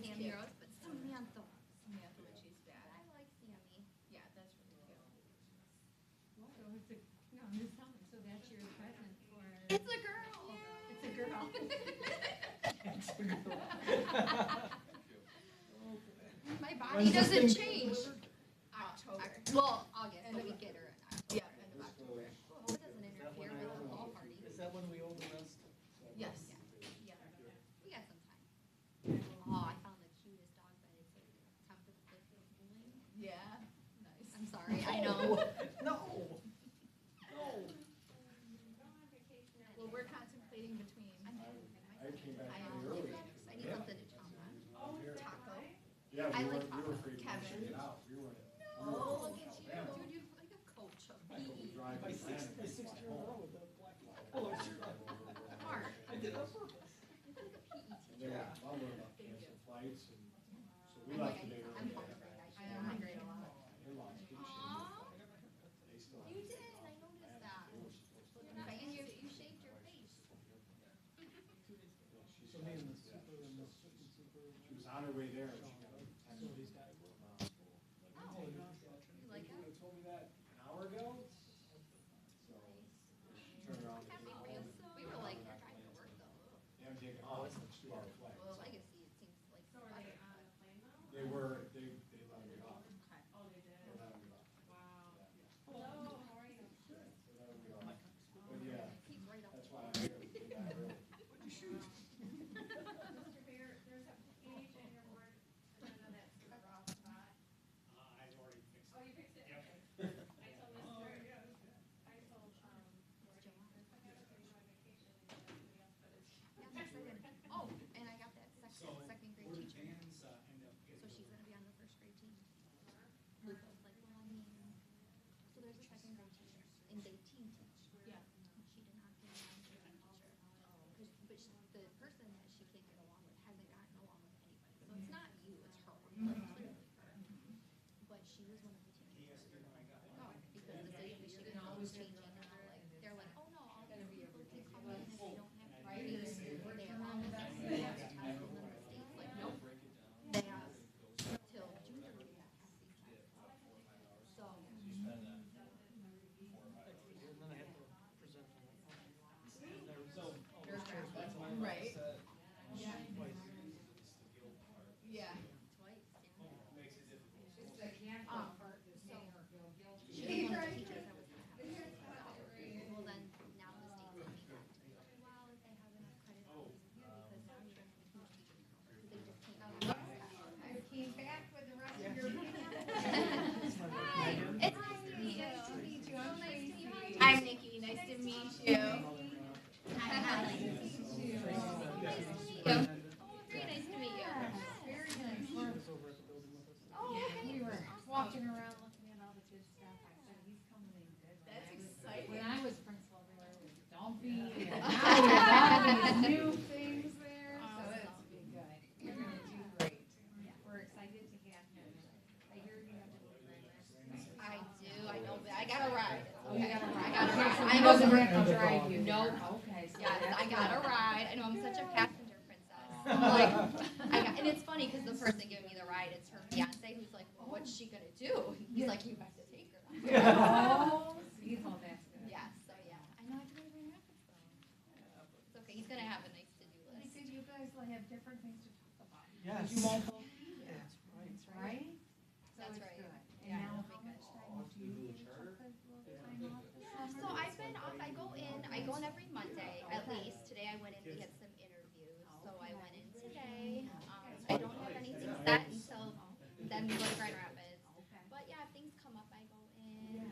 Sammy Rose, but Samantha. Samantha when she's But bad. I like Sammy. Yeah, that's really cute. So it's a, no, I'm just telling you, so that's your present for. It's a girl. It's a girl. My body doesn't change. October. Well, August, but we get her in October. Yeah, end of October. Well, it doesn't interfere with the fall party. Is that when we owe the rest? Yes. Yeah. We got some time. Oh, I found the cutest dog bed. It's like tempered with cooling. Yeah, nice. I'm sorry, I know. No. No. Well, we're contemplating between I came back I pretty early. I need something to chomp on. taco. Yeah, I we like were afraid to Kevin. get out. We were. Oh, look at you. Dude, you're like a coach of I PE. drive My to sixth, Atlanta. my sixth year in a row with the black collar. Smart. I did it on purpose. You're like a PE And teacher. they were bumming about canceled flights and so we I'm left like, the day I'm early. hungry. I'm hungry a lot. In-laws did Aw. They still You have. did, I noticed that. They were supposed to. And you shaved your face. So me and the super and the super. She was on her way there and she got a So text. these guys were. Oh, you like You that? would've told me that an hour ago? So she turned around. Happy for you. We were like, you're driving to work though. Yeah, I'm taking, oh, it's a 2-hour flight. Well, Legacy, it seems like. So are they on a plane now? They were, they let me off. Oh, they did? They let me off. Wow. Yeah. Hello, how are you? They let me off. But yeah, He's right up. that's why I'm here. We got early. What'd you shoot? Mr. Bear, there's a page in your work agenda that's the raw spot. I've already fixed Oh, it. you fixed it? Yep. Okay. I told Mr. I told, Lori, there's somebody else going on vacation and somebody else put his. Yeah, I'm excited. Oh, and I got that So, second grade where did teacher. Dan's end up So getting? she's gonna be on the first grade team. Luke was like, well, I mean, so there's a second grade teacher, and they team teach. Yeah. She did not get along with the teacher. But the person that she can't get along with hasn't gotten along with anybody. So it's not you, it's her. Like, clearly her. But she was one of the team He asked me when I got No, because the state of Michigan is always changing now, like, they're like, oh no, all these people can come in and they don't have to pay. They have all this extra tax, and then the state's like, nope, they have till June 30th to pass these taxes. So, And then I have to present. So. there's traffic Right. Yeah. Yeah. twice, yeah. makes it difficult. She was one of the teachers that was gonna have it. Well, then, now the state's looking at, well, if they have enough credit, because now you're gonna have a huge teacher turnover, because they just can't. I came back with the rest of your. Hi, it's nice to meet you. Nice to meet you. I'm Tracy. I'm Nikki, nice to meet you. Hi, nice to meet you. Oh, nice to meet you. Oh, very nice to meet you. Very nice. He was over at the building with us. Oh, okay. We were walking around looking at all the good stuff. I said, he's coming in good. That's When exciting. I was principal, they were like, don't be. And now we have all these new things there, so it's be good. You're gonna do great. We're excited to have you. I hear you have to leave that. I do, I know, but I got a ride. Oh, you got a ride. I got a ride. So I he know. doesn't have to drive you. Nope. Okay. So Yes, that's I got a good. ride. I know, I'm such a passenger princess. I'm like, and it's funny because the person giving me the ride, it's her fiance who's like, well, what's she gonna do? He's like, you have to take her. Oh, see how that's good. Yeah, so yeah, I know I can live in Rapids though. It's okay, he's gonna have a nice to-do list. Because you guys will have different things to talk about. Yes. You won't both That's right. right? So That's it's right. good. And Yeah, now, it'll be how much good. time do you took a little time off this Yeah, so summer? I've been off, I go in every Monday at least. Today I went in to get some interviews, so I went in today. I don't have anything set until then we go to Grand Rapids. Okay. But yeah, if things come up, I go in,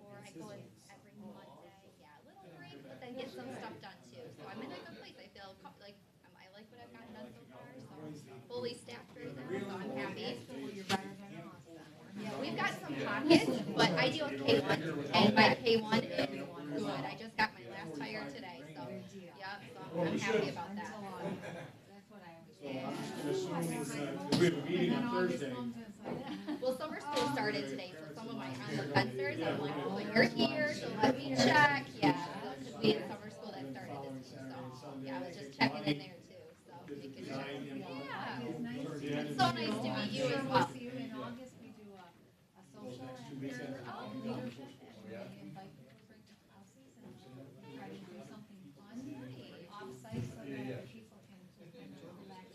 or I go in every Monday. Yeah, a little break, but then get some stuff done too. So I'm in a good place. I feel like I like what I've gotten done so far. So fully staffed right now, so I'm happy. You're better than us then. Yeah, we've got some pockets, but I deal with K1, and my K1 is good. I just got my last hire today, so yeah, so I'm happy about that. That's what I So was. I'm just gonna assume we have a meeting on Thursday. Well, summer school started today, so some of my on the fencers, I'm like, well, you're here, so let me check. Yeah, because we had summer school that started this week, so yeah, I was just checking in there too. So making sure. Yeah. So nice to meet you as well. See you in August, we do a social after leadership, and we invite people to bring their spouses and try to do something fun off-site so that other people can kind of relax.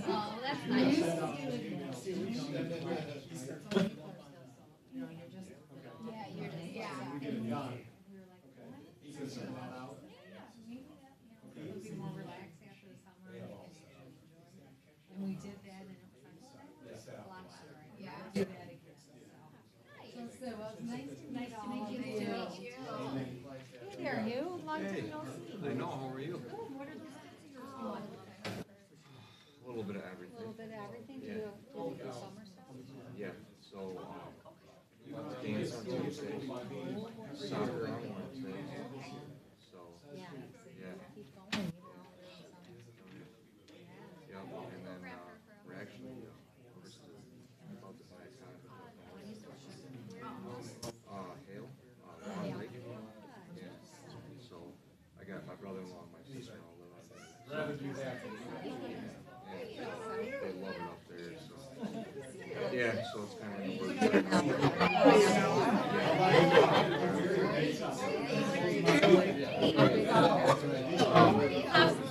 Oh, that's We nice. used to do it here. So people are still so, you know, you're just. Yeah, you're just, yeah. And we were like, what? Yeah, maybe that, it'll be more relaxed after the summer and we can enjoy. And we did that and it was like, well, that was a lot better. Yeah. Do that again, so. So, well, it's nice to meet all of you. Nice to meet you. Hey there, you, long time no see. I know, how are you? Good, what are those kids of yours doing? A little bit of A everything. little bit of everything, do Yeah. you do summer stuff? Yeah, so, dance on Tuesday, soccer on Wednesday, so, Yeah. yeah. Keep going, you know, during the summer. Yep, and then, we're actually, we're just about to buy a condo. Hale, Long Lake. Yeah, so, I got my brother-in-law and my sister-in-law live on there. Rather do that. Yeah, they love it up there, so. Yeah, so it's kind of work.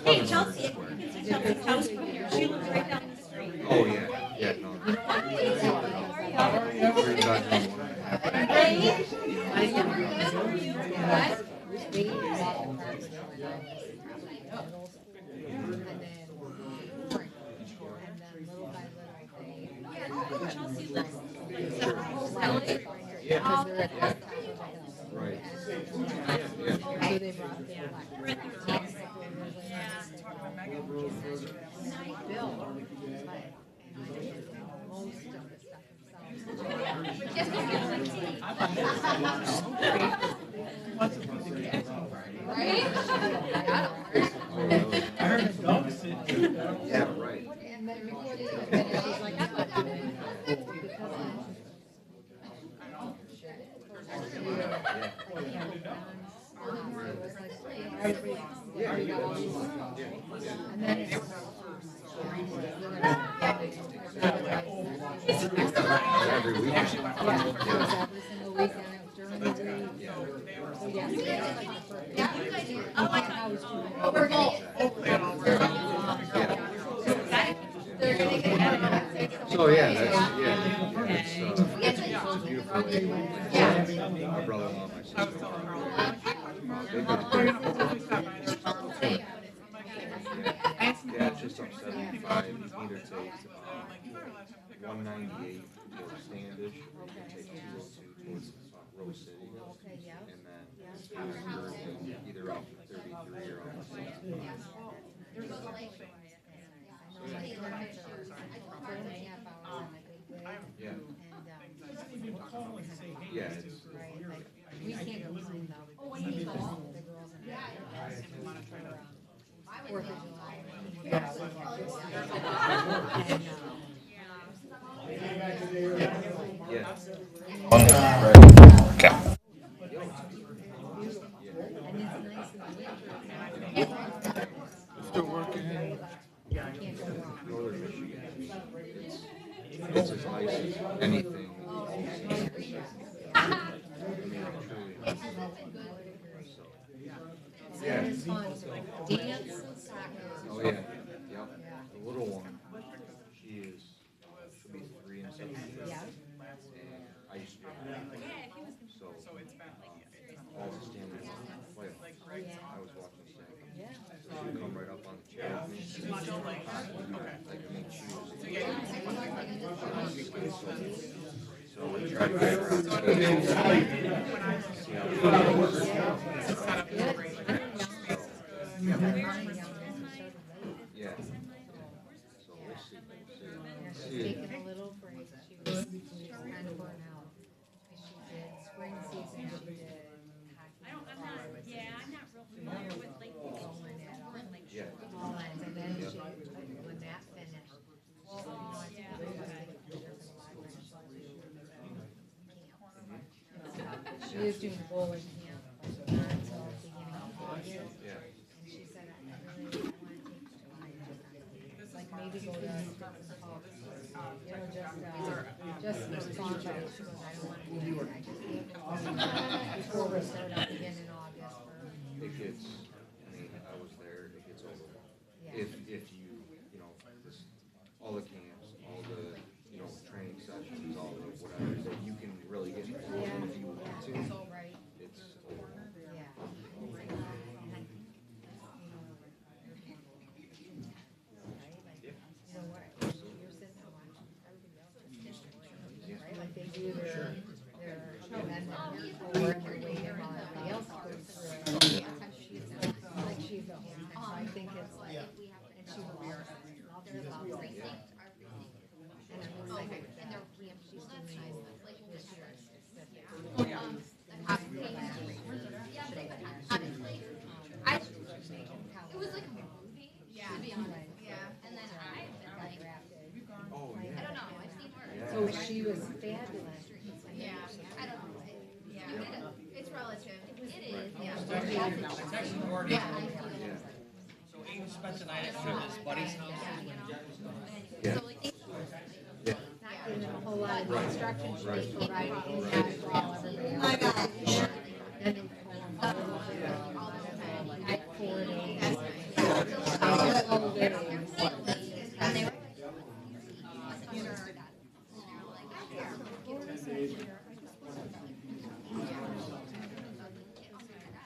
Hey, Chelsea, you can see Chelsea's house from here. She lives right down the street. Oh, yeah, yeah, no. Three bedroom, 1.5 bath. Chelsea lives Right. So they brought their We're at the top. bill, but, and I did most of the stuff I heard it's dog sitting. Yeah, right. And then before they even finished, I was like, I'm not doing it. Every week. Every single weekend, during the week. So yeah, We're both. They're gonna get it. So yeah, that's, it's beautiful. Lake. Yeah. My brother-in-law, my sister-in-law. They've been yeah, it's just on 75. You can either take 198 towards Standish, or you can take 202 towards Rose City, and then either off 33 or off 65. Yeah. Yeah, it's, we can't complain though. The girls and 4th of July. yeah. Still working. Northern Michigan. It's as nice as anything. I mean, truly. So, yeah. It's fun. Dance and soccer. Oh, yeah. Yep. The little one, she'll be 3 in 7 years. Yeah. And I used to be a so all the standards play. I was watching Stanley. Yeah. So she'd come right up on the chair with me. She's much older. Like me, she was. So we tried to get her on stage. See how fun it was. Yeah. So we'll see. See. Taking a little break. She was kind of burnt out. She did spring season, she did hockey. I'm not real familiar with Lakeview. Yeah. All ends, and then she, when that finished, she was doing bowling camp until the beginning of August. Yeah. And she said, I really want to take July. Like maybe to go to just for fun, but she goes, I don't want to do it. I just gave it before we start up again in August. It gets, I mean, I was there, it gets overwhelming. Yeah. If you, this, all the camps, all the, training sessions, all the whatever, that you can really get involved in if you want to, Right. it's overwhelming. Yeah. You know what, you're sitting there watching everybody else just right? Like they do their and then they're working their way in while everybody else goes through it. Like she's the whole time, so I think it's like, and she loves it. And I'm like, she's doing this year. It was like moving, to be honest. Yeah. And then I've been like, Oh, I yeah. don't know, I've seen her. So she was fabulous. Yeah, I don't know. Yeah, it's relative. It is, yeah. It's actually more. Yeah, I feel it. Yeah. So Aiden spent the night at his buddy's house. Yeah. So like, Yeah. Not giving a whole lot of instruction, she was providing inside for all everybody else. my God. Then they told them all the time, like 4 days. That's nice. All day. And they were like,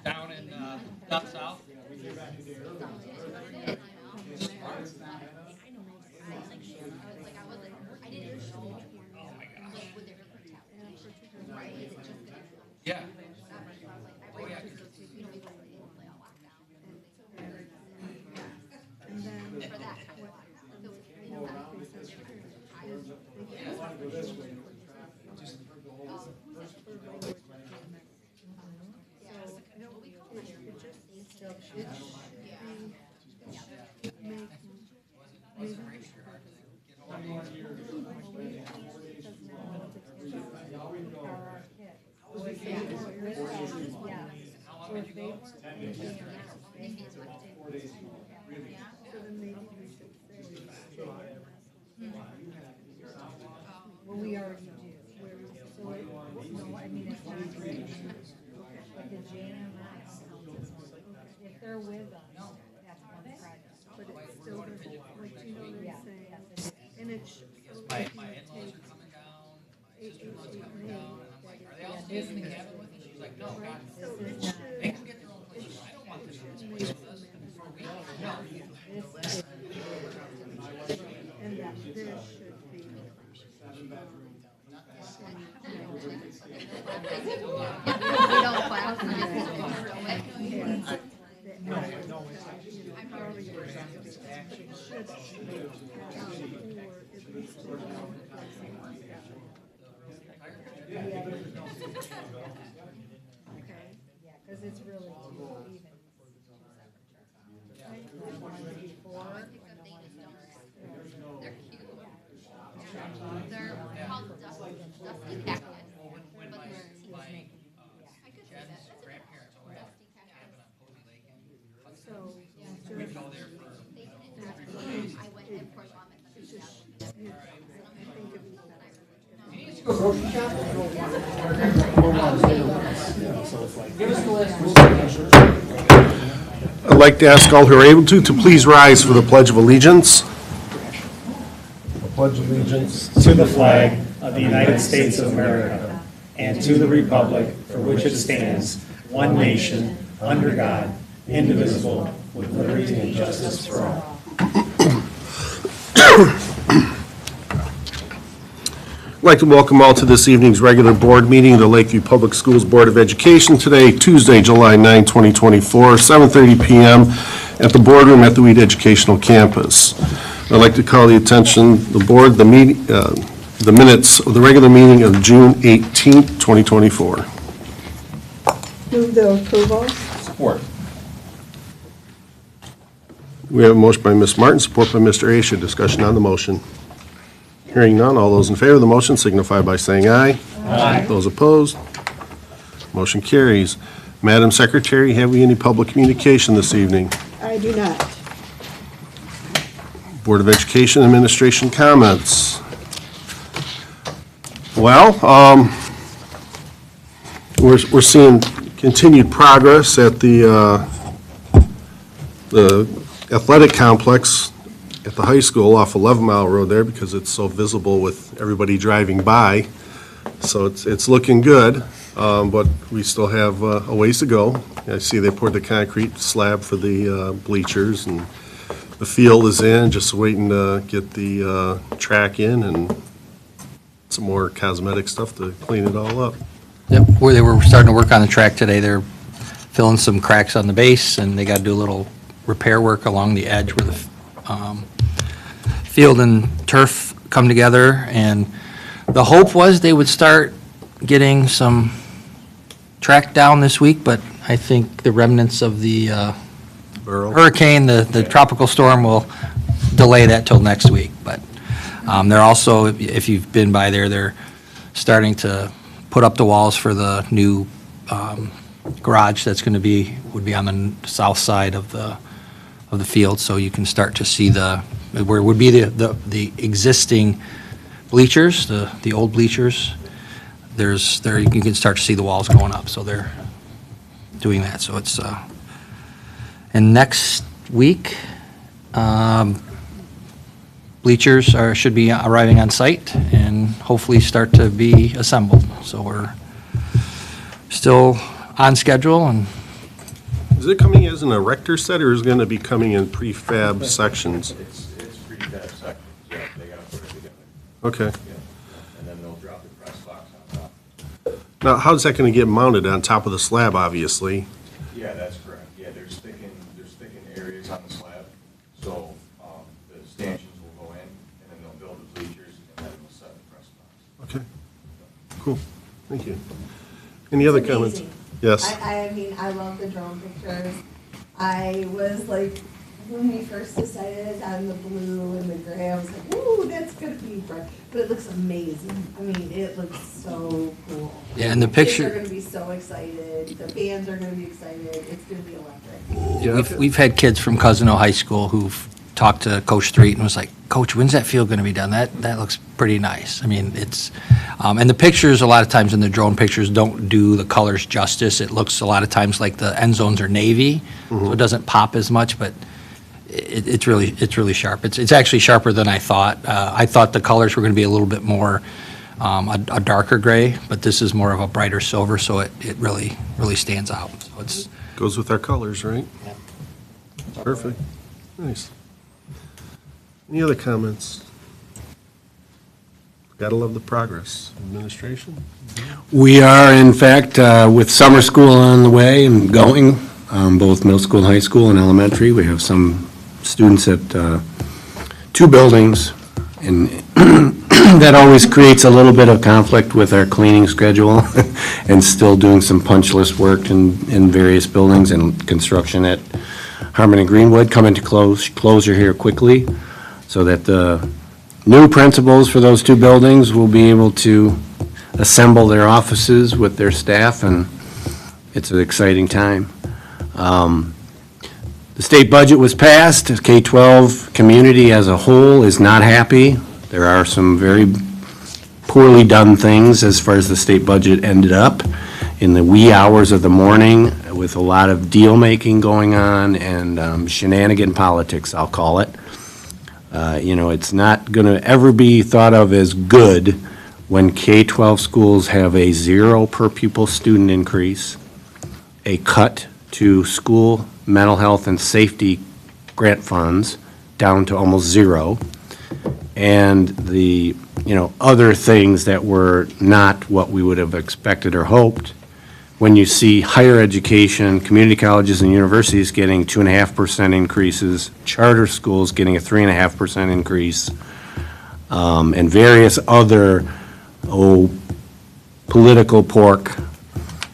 Down in, down south. Yeah. Oh, yeah. Well, we already do. So it, no, I mean, it's not great. But the JMS, if they're with us, that's one project. But it's still, like, you know, Yeah, they say, that's it. and it's. My in-laws are coming down, my sister-in-law's coming down, and I'm like, are they all staying in the cabin with me? She's like, no, God, So This it is not, they can get their own place. I don't want them in this place with us for a week. No. this is, and that there should be. we don't class. yeah, cause it's really two even. Like one before, They're cute. They're called dusty cactus. When But my, they're my, I could say that. Jen's That's a grandparents always had dusty a cabin cactus. on Posey Lake in So, Hudson. We'd go there for, They didn't. I went and for vomit. it's just, I think of I'd like to ask all who are able to please rise for the Pledge of Allegiance. Pledge of Allegiance. To the flag of the United States of America and to the republic for which it stands, one nation, under God, indivisible, with liberty and justice for all. I'd like to welcome all to this evening's regular board meeting of the Lakeview Public Schools Board of Education today, Tuesday, July 9, 2024, 7:30 p.m. at the boardroom at the Weed Educational Campus. I'd like to call the attention, the board, the minutes of the regular meeting of June 18, 2024. move the approval. Support. We have a motion by Ms. Martin, support by Mr. Asher. Discussion on the motion. Hearing none, all those in favor of the motion signify by saying aye. Aye. Those opposed? Motion carries. Madam Secretary, have we any public communication this evening? I do not. Board of Education Administration comments. Well, we're seeing continued progress at the athletic complex at the high school off 11 Mile Road there because it's so visible with everybody driving by. So it's looking good, but we still have a ways to go. I see they poured the concrete slab for the bleachers, and the field is in, just waiting to get the track in and some more cosmetic stuff to clean it all up. Yep, where they were starting to work on the track today, they're filling some cracks on the base, and they got to do a little repair work along the edge where the field and turf come together, and the hope was they would start getting some track down this week, but I think the remnants of the hurricane, the tropical storm, will delay that till next week. But they're also, if you've been by there, they're starting to put up the walls for the new garage that's going to would be on the south side of the field, so you can start to see where would be the existing bleachers, the old bleachers. You can start to see the walls going up, so they're doing that. So it's and next week, bleachers should be arriving on site and hopefully start to be assembled. So we're still on schedule. And is it coming as an erector set, or is it going to be coming in prefab sections? It's prefab sections, yeah, they gotta put it together. Okay. Yeah. And then they'll drop the press box on top. Now, how's that going to get mounted on top of the slab, obviously? Yeah, that's correct. Yeah, there's thickened areas on the slab, so the stanchions will go in, and then they'll build the bleachers, and then they'll set the press box. Okay, cool, thank you. Any other comments? Amazing. Yes. I mean, I love the drone pictures. I was like, when we first decided on the blue and the gray, I was like, ooh, that's gonna be bright. But it looks amazing. I mean, it looks so cool. yeah, and the Kids picture. are gonna be so excited. The fans are gonna be excited. It's gonna be electric. We've had kids from Cousino High School who've talked to Coach Street and was like, Coach, when's that field going to be done? That looks pretty nice. I mean, it's, and the pictures, a lot of times in the drone pictures, don't do the colors justice. It looks a lot of times like the end zones are navy, so it doesn't pop as much, but it's really sharp. It's actually sharper than I thought. I thought the colors were going to be a little bit more a darker gray, but this is more of a brighter silver, so it really stands out. So it's Goes with our colors, right? Yeah. Perfect, nice. Any other comments? Gotta love the progress. Administration? We are, in fact, with summer school on the way and going, both middle school, high school, and elementary. We have some students at 2 buildings, and that always creates a little bit of conflict with our cleaning schedule and still doing some punch list work in various buildings and construction at Harmon and Greenwood coming to closure here quickly, so that the new principals for those 2 buildings will be able to assemble their offices with their staff, and it's an exciting time. The state budget was passed. K-12 community as a whole is not happy. There are some very poorly done things as far as the state budget ended up in the wee hours of the morning, with a lot of deal-making going on and shenanigan politics, I'll call it. It's not going to ever be thought of as good when K-12 schools have a 0 per pupil student increase, a cut to school mental health and safety grant funds down to almost 0, and the, other things that were not what we would have expected or hoped. When you see higher education, community colleges and universities getting 2.5% increases, charter schools getting a 3.5% increase, and various other, political pork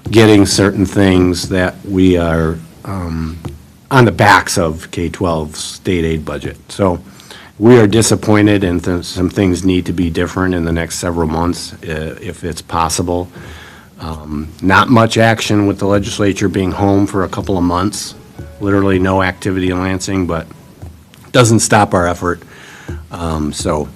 getting certain things that we are on the backs of K-12 state aid budget. So we are disappointed, and some things need to be different in the next several months if it's possible. Not much action with the legislature being home for a couple of months, literally no activity in Lansing, but doesn't stop our effort So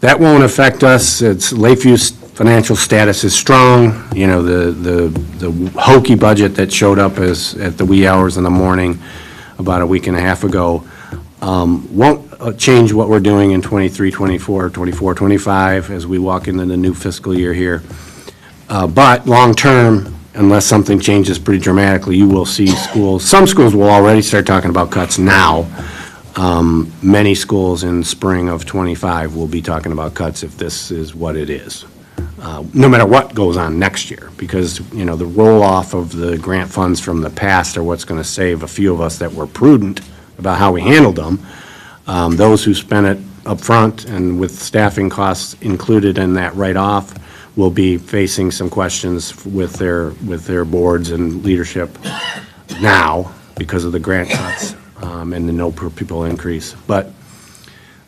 that won't affect us. It's Lakeview's financial status is strong. You know, the hokey budget that showed up at the wee hours in the morning about a week and a half ago won't change what we're doing in 23, 24, 24, 25 as we walk into the new fiscal year here. But long-term, unless something changes pretty dramatically, you will see schools, some schools will already start talking about cuts now. Many schools in spring of 25 will be talking about cuts if this is what it is, no matter what goes on next year, because, you know, the roll-off of the grant funds from the past are what's going to save a few of us that were prudent about how we handled them. Those who spent it up front and with staffing costs included in that write-off will be facing some questions with their boards and leadership now because of the grant cuts and the no per pupil increase. But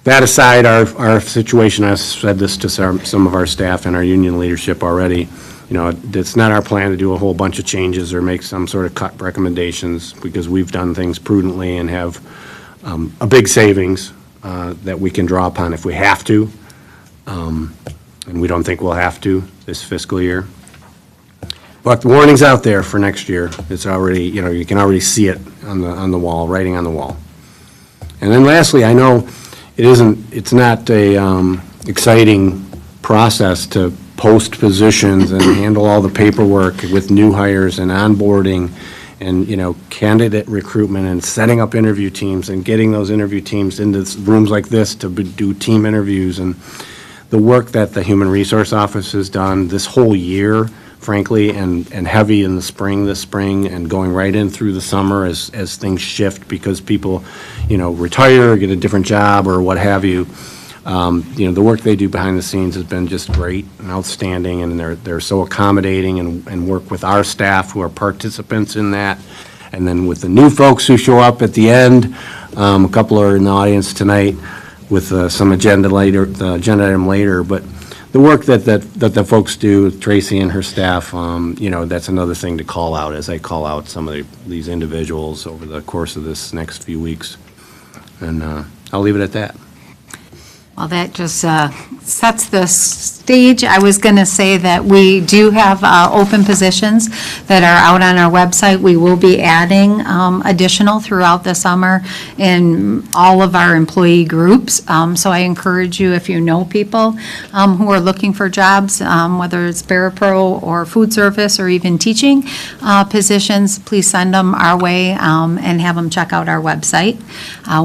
that aside, our situation, I've said this to some of our staff and our union leadership already, you know, it's not our plan to do a whole bunch of changes or make some sort of cut recommendations, because we've done things prudently and have a big savings that we can draw upon if we have to. And we don't think we'll have to this fiscal year. But the warning's out there for next year. It's already, you know, you can already see it on the wall, writing on the wall. And then lastly, I know it's not a exciting process to post positions and handle all the paperwork with new hires and onboarding and, you know, candidate recruitment and setting up interview teams and getting those interview teams into rooms like this to do team interviews. And the work that the Human Resource Office has done this whole year, frankly, and heavy in the spring, and going right in through the summer as things shift because people, you know, retire or get a different job or what have you. You know, the work they do behind the scenes has been just great and outstanding, and they're so accommodating and work with our staff who are participants in that. And then with the new folks who show up at the end, a couple are in the audience tonight with some agenda item later, but the work that the folks do, Tracy and her staff, you know, that's another thing to call out as I call out some of these individuals over the course of this next few weeks. And I'll leave it at that. Well, that just sets the stage. I was going to say that we do have open positions that are out on our website. We will be adding additional throughout the summer in all of our employee groups. So I encourage you, if you know people who are looking for jobs, whether it's parapro or food service or even teaching positions, please send them our way and have them check out our website.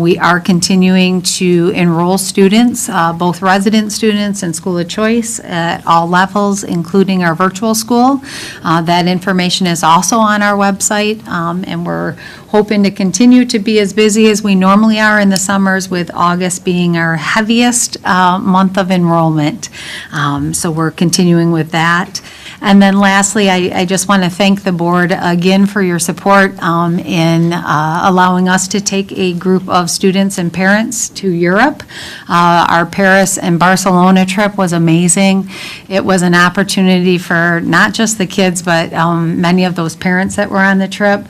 We are continuing to enroll students, both resident students and school of choice at all levels, including our virtual school. That information is also on our website, and we're hoping to continue to be as busy as we normally are in the summers, with August being our heaviest month of enrollment. So we're continuing with that. And then lastly, I just want to thank the board again for your support in allowing us to take a group of students and parents to Europe. Our Paris and Barcelona trip was amazing. It was an opportunity for not just the kids, but many of those parents that were on the trip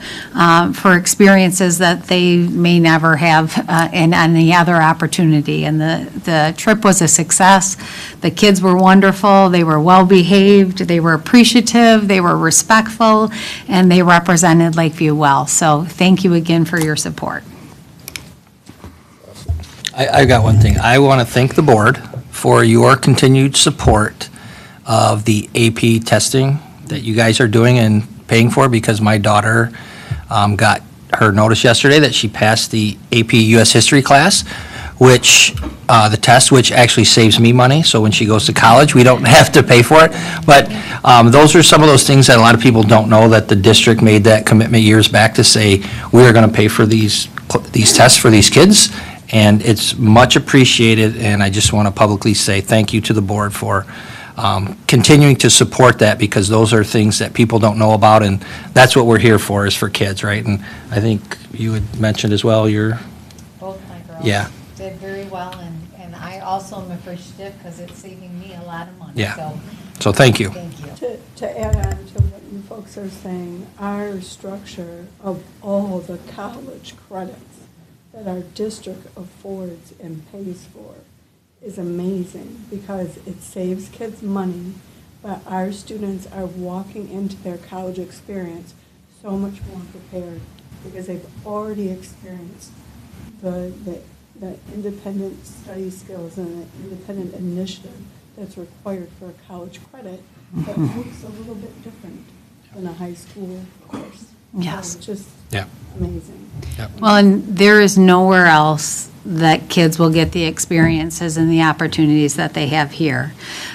for experiences that they may never have in any other opportunity. And the trip was a success. The kids were wonderful. They were well behaved. They were appreciative. They were respectful, and they represented Lakeview well. So thank you again for your support. I got one thing. I want to thank the board for your continued support of the AP testing that you guys are doing and paying for, because my daughter got her notice yesterday that she passed the AP U.S. History class, which the test, which actually saves me money. So when she goes to college, we don't have to pay for it. But those are some of those things that a lot of people don't know, that the district made that commitment years back to say, we are going to pay for these tests for these kids. And it's much appreciated, and I just want to publicly say thank you to the board for continuing to support that, because those are things that people don't know about, and that's what we're here for, is for kids, right? And I think you had mentioned as well, Both my girls did very well, and I also am appreciative because it's saving me a lot of money. Yeah. So thank you. Thank you. To add on to what you folks are saying, our structure of all the college credits that our district affords and pays for is amazing because it saves kids money, but our students are walking into their college experience so much more prepared because they've already experienced the independent study skills and the independent initiative that's required for a college credit that looks a little bit different than a high school course. Yes. So it's just Yeah. amazing. Well, and there is nowhere else that kids will get the experiences and the opportunities that they have here.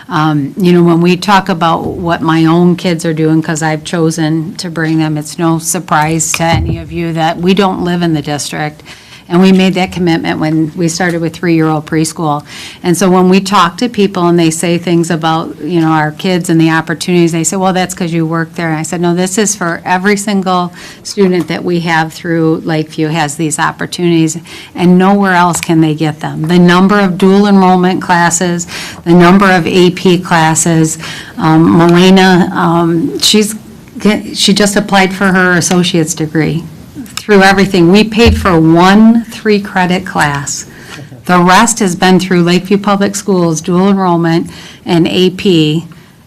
When we talk about what my own kids are doing, because I've chosen to bring them, it's no surprise to any of you that we don't live in the district. And we made that commitment when we started with 3-year-old preschool. And so when we talk to people and they say things about, our kids and the opportunities, they say, well, that's because you work there. And I said, no, this is for every single student that we have through Lakeview has these opportunities, and nowhere else can they get them. The number of dual enrollment classes, the number of AP classes. Melena, she just applied for her associate's degree. Through everything. We paid for 1 3-credit class. The rest has been through Lakeview Public Schools, dual enrollment, and AP,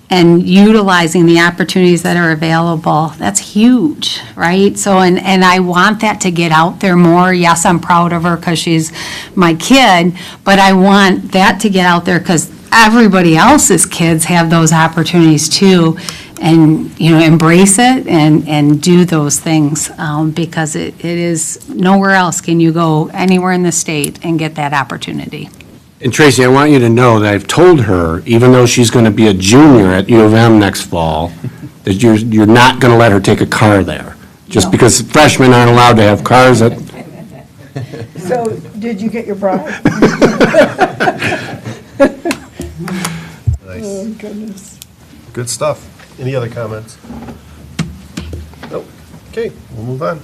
and utilizing the opportunities that are available. That's huge, right? So, and I want that to get out there more. Yes, I'm proud of her because she's my kid, but I want that to get out there because everybody else's kids have those opportunities too. And, embrace it and do those things because it is, nowhere else can you go anywhere in the state and get that opportunity. And Tracy, I want you to know that I've told her, even though she's going to be a junior at U of M next fall, that you're not going to let her take a car there, just because freshmen aren't allowed to have cars at. So, did you get your bride? Nice. Oh, goodness. Good stuff. Any other comments? Nope. Okay, we'll move on.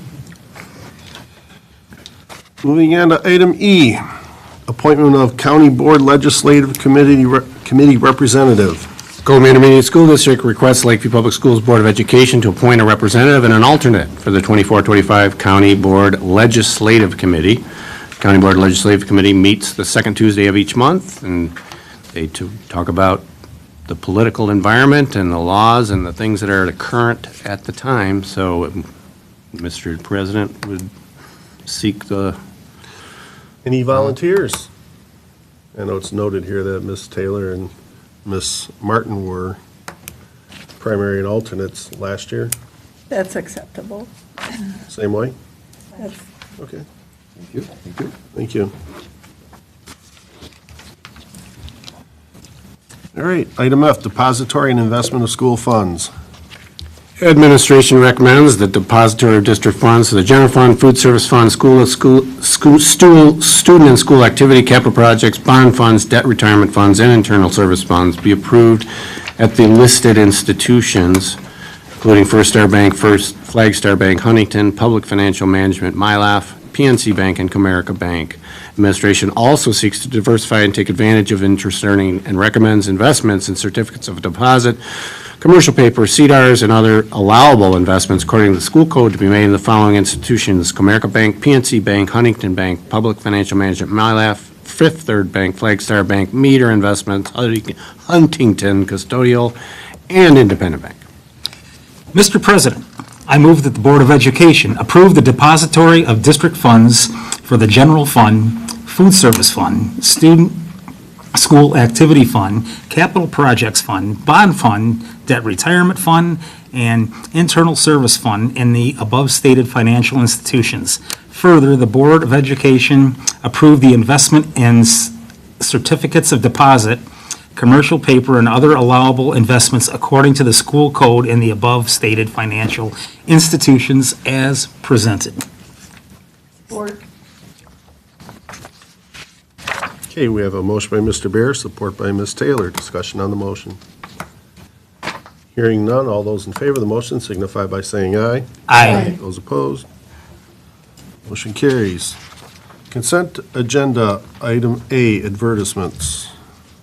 Moving on to item E, appointment of County Board Legislative Committee Representative. Golden Intermediate School District requests Lakeview Public Schools Board of Education to appoint a representative and an alternate for the 24-25 County Board Legislative Committee. County Board Legislative Committee meets the second Tuesday of each month, and they talk about the political environment and the laws and the things that are current at the time. So, Mr. President would seek the... Any volunteers? I know it's noted here that Ms. Taylor and Ms. Martin were primary and alternates last year. That's acceptable. Same way? That's Okay. Thank you. Thank you. Thank you. All right, item F, depository and investment of school funds. Administration recommends that depository of district funds to the general fund, food service fund, student and school activity, capital projects, bond funds, debt retirement funds, and internal service funds be approved at the listed institutions, including First Star Bank, Flag Star Bank, Huntington, Public Financial Management, MyLaff, PNC Bank, and Comerica Bank. Administration also seeks to diversify and take advantage of interest earning and recommends investments in certificates of deposit, commercial paper, CDARs, and other allowable investments according to the school code to be made in the following institutions: Comerica Bank, PNC Bank, Huntington Bank, Public Financial Management, MyLaff, Fifth Third Bank, Flag Star Bank, Meter Investments, Huntington Custodial, and Independent Bank. Mr. President, I move that the Board of Education approve the depository of district funds for the general fund, food service fund, student school activity fund, capital projects fund, bond fund, debt retirement fund, and internal service fund in the above stated financial institutions. Further, the Board of Education approve the investment in certificates of deposit, commercial paper, and other allowable investments according to the school code in the above stated financial institutions as presented. Support. Okay, we have a motion by Mr. Bear, support by Ms. Taylor. Discussion on the motion. Hearing none, all those in favor of the motion signify by saying aye. Aye. Those opposed? Motion carries. Consent agenda, item A, advertisements.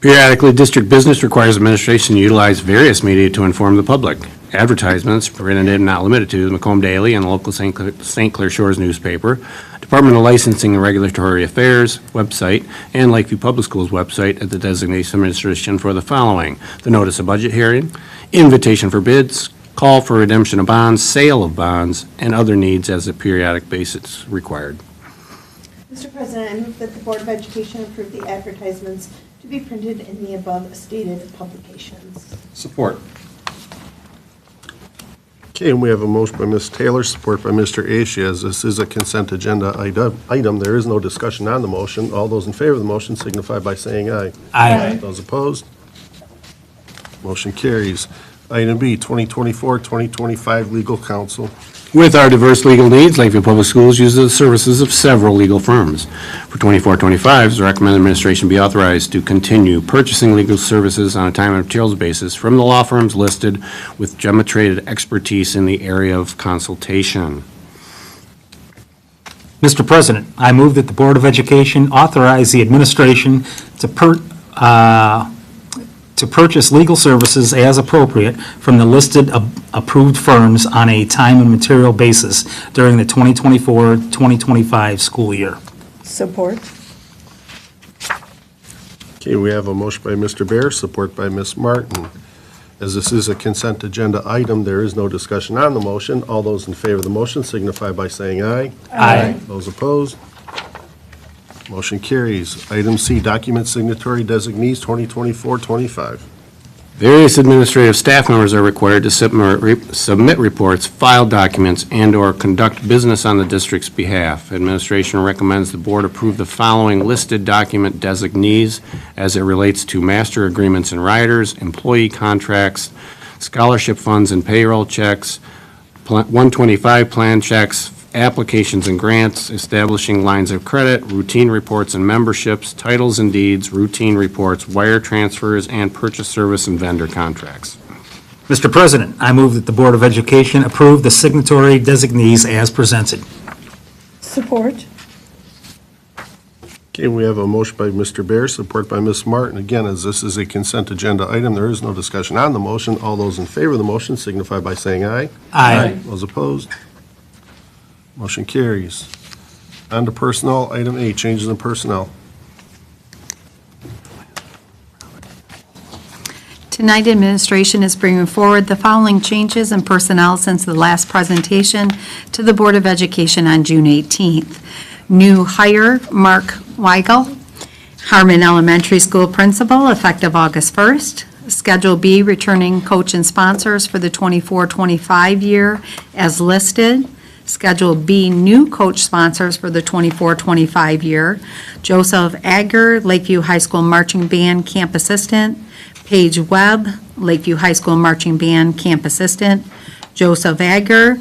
Periodically, district business requires administration to utilize various media to inform the public. Advertisements, printed and not limited to, the Macomb Daily and the local St. Clair Shores newspaper, Department of Licensing and Regulatory Affairs website and Lakeview Public Schools website at the designation administration for the following: the notice of budget hearing, invitation for bids, call for redemption of bonds, sale of bonds, and other needs as a periodic basis required. Mr. President, I move that the Board of Education approve the advertisements to be printed in the above stated publications. Support. Okay, and we have a motion by Ms. Taylor, support by Mr. Ashe. As this is a consent agenda item, there is no discussion on the motion. All those in favor of the motion signify by saying aye. Aye. Those opposed? Motion carries. Item B, 2024-2025 legal counsel. With our diverse legal needs, Lakeview Public Schools uses the services of several legal firms. For 24-25, it's recommended administration be authorized to continue purchasing legal services on a time and materials basis from the law firms listed with demonstrated expertise in the area of consultation. Mr. President, I move that the Board of Education authorize the administration to purchase legal services as appropriate from the listed approved firms on a time and material basis during the 2024-2025 school year. Support. Okay, we have a motion by Mr. Bear, support by Ms. Martin. As this is a consent agenda item, there is no discussion on the motion. All those in favor of the motion signify by saying aye. Aye. Those opposed? Motion carries. Item C, document signatory designees 2024-25. Various administrative staff members are required to submit reports, file documents, and/or conduct business on the district's behalf. Administration recommends the board approve the following listed document designees as it relates to master agreements and riders, employee contracts, scholarship funds and payroll checks, 125 plan checks, applications and grants, establishing lines of credit, routine reports and memberships, titles and deeds, routine reports, wire transfers, and purchase service and vendor contracts. Mr. President, I move that the Board of Education approve the signatory designees as presented. Support. Okay, we have a motion by Mr. Bear, support by Ms. Martin. Again, as this is a consent agenda item, there is no discussion on the motion. All those in favor of the motion signify by saying aye. Aye. Those opposed? Motion carries. On to personnel, item A, changes in personnel. Tonight, administration is bringing forward the following changes in personnel since the last presentation to the Board of Education on June 18th. New hire, Mark Weigel, Harmon Elementary School principal, effective August 1st. Schedule B, returning coach and sponsors for the 24-25 year as listed. Schedule B, new coach sponsors for the 24-25 year. Joseph Agger, Lakeview High School Marching Band Camp Assistant. Paige Webb, Lakeview High School Marching Band Camp Assistant. Joseph Agger,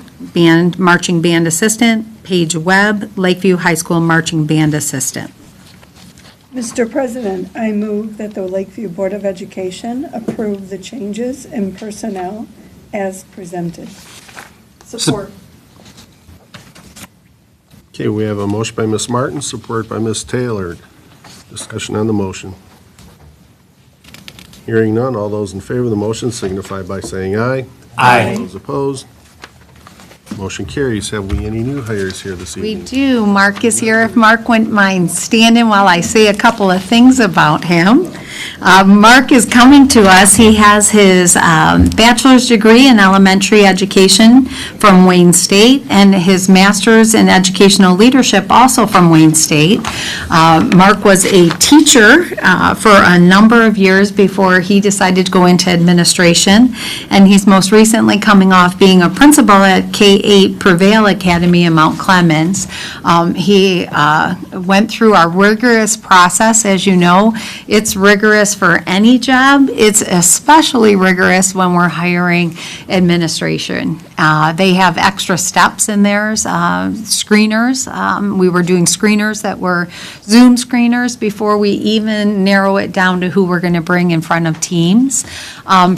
Marching Band Assistant. Paige Webb, Lakeview High School Marching Band Assistant. Mr. President, I move that the Lakeview Board of Education approve the changes in personnel as presented. Support. Okay, we have a motion by Ms. Martin, support by Ms. Taylor. Discussion on the motion. Hearing none, all those in favor of the motion signify by saying aye. Aye. Those opposed? Motion carries. Have we any new hires here this We evening? do. Mark is here. If Mark wouldn't mind standing while I say a couple of things about him. Mark is coming to us. He has his bachelor's degree in elementary education from Wayne State and his master's in educational leadership also from Wayne State. Mark was a teacher for a number of years before he decided to go into administration, and he's most recently coming off being a principal at K-8 Prevail Academy in Mount Clemens. He went through our rigorous process. As you know, it's rigorous for any job. It's especially rigorous when we're hiring administration. They have extra steps in theirs, screeners. We were doing screeners that were Zoom screeners before we even narrow it down to who we're going to bring in front of teams.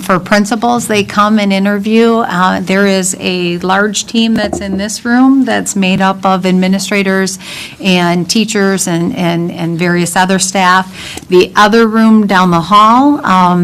For principals, they come and interview. There is a large team that's in this room that's made up of administrators and teachers and various other staff. The other room room down the hall.